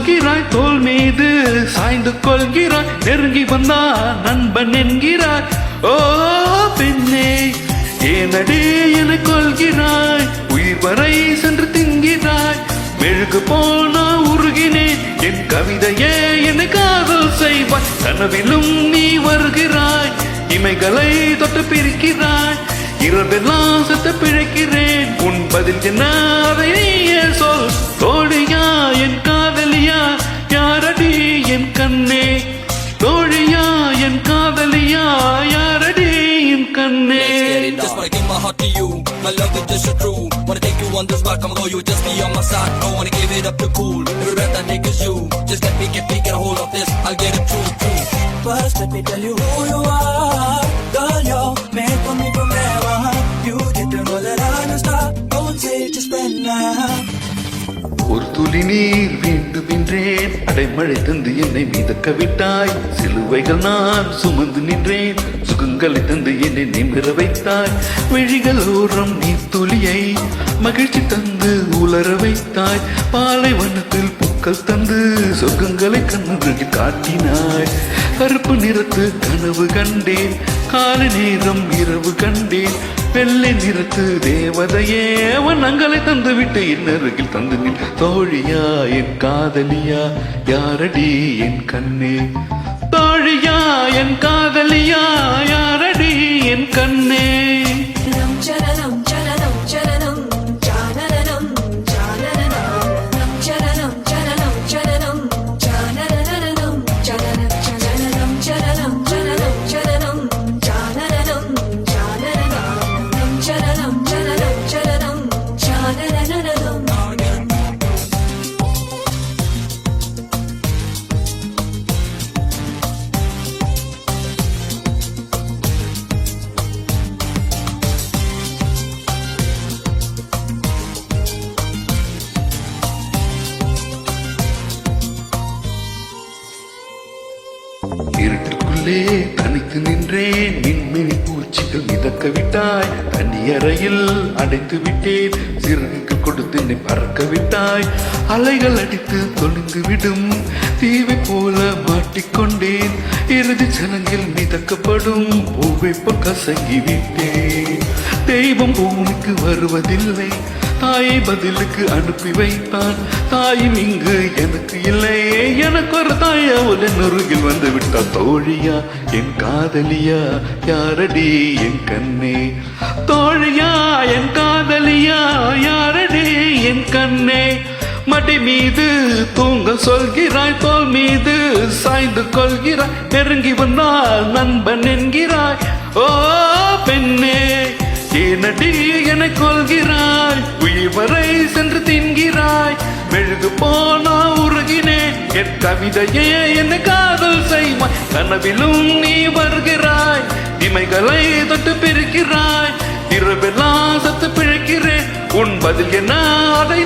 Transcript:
சொல்கிறாய், தோல் மீது சாய்ந்து கொள்கிறாய், நெருங்கி வந்தா நண்பன் என்கிறாய். ஓ பெண்ணே, ஏனடி என கொள்கிறாய், உயிர் வரை சென்று தின்கிறாய். மெழுகு போனா உருகினேன், என் கவிதையே என்னை காதல் செய்வாய். கனவிலும் நீ வருகிறாய், இமைகளை தொட்டு பிரிக்கிறாய். இரவெல்லாம் செத்து பிழைக்கிறேன், உன் பதில் என்ன அதை நீயே சொல். தோழியா என் காதலியா, யாரடி என் கண்ணே. தோழியா என் காதலியா, யாரடி என் கண்ணே. Just wanna give my heart to you, my love is just so true. Wanna take you on this rock, I'm going, you just be on my side. Don't wanna give it up to cool, every breath I take is you. Just let me get a hold of this, I'll get it true. First let me tell you who you are. Girl, you're made for me forever. You get to know that I'm a star. Don't say just spend now. ஒரு துளி நீர் வேண்டும் என்றேன், அடைமழை தந்து என்னை மிதக்க விட்டாய். சிலுவைகள் நான் சுமந்து நின்றேன், சுகங்களை தந்து என்னை நிமிர வைத்தாய். விழிகள் ஓரம் நீர் துளியை மகிழ்ச்சி தந்து உலர வைத்தாய். பாலைவனத்தில் பூக்கள் தந்து சொர்க்கங்களை கண்ணுகளில் காட்டினாய். கருப்பு நிறத்து கனவு கண்டேன், காலை நேரம் இரவு கண்டேன். வெள்ளை நிறத்து தேவதையே வண்ணங்களை தந்து விட்டு இன்னருகில் தந்து நின். தோழியா என் காதலியா, யாரடி என் கண்ணே. தோழியா என் காதலியா, யாரடி என் கண்ணே. சரணம் சரணம் சரணம் ஜானனம் ஜானனம் சரணம் சரணம் சரணம் ஜானனம் சரணம் சரணம் சரணம் சரணம் சரணம் ஜானனம் ஜானனம் சரணம் சரணம் சரணம் ஜானனம். இருட்டுக்குள்ளே தனித்து நின்றேன், மின்மினி பூச்சிகள் மிதக்க விட்டாய். தனி அறையில் அடைத்து விட்டேன், சிறகுக்கு கொடுத்து என்னை பறக்க விட்டாய். அலைகள் அடித்து தொழுந்து விடும் தீவை போல மாட்டிக்கொண்டேன். இறுதி சனங்கில் மிதக்கப்படும் பூவை போல் கசங்கி விட்டேன். தெய்வம் பூமிக்கு வருவதில்லை, தாயை பதிலுக்கு அனுப்பி வைத்தான். தாயும் இங்கு எனக்கு இல்லை, எனக்கு ஒரு தாய் அவள் என் அருகில் வந்து விட்டாள். தோழியா என் காதலியா, யாரடி என் கண்ணே. தோழியா என் காதலியா, யாரடி என் கண்ணே. மடி மீது தூங்க சொல்கிறாய், தோல் மீது சாய்ந்து கொள்கிறாய். நெருங்கி வந்தால் நண்பன் என்கிறாய். ஓ பெண்ணே, ஏனடி என கொள்கிறாய், உயிர் வரை சென்று தின்கிறாய். மெழுகு போனா உருகினேன், என் கவிதையே என்னை காதல் செய்வாய். கனவிலும் நீ வருகிறாய், இமைகளை தொட்டு பிரிக்கிறாய். இரவெல்லாம் சத்து பிழைக்கிறேன், உன் பதில் என்ன அதை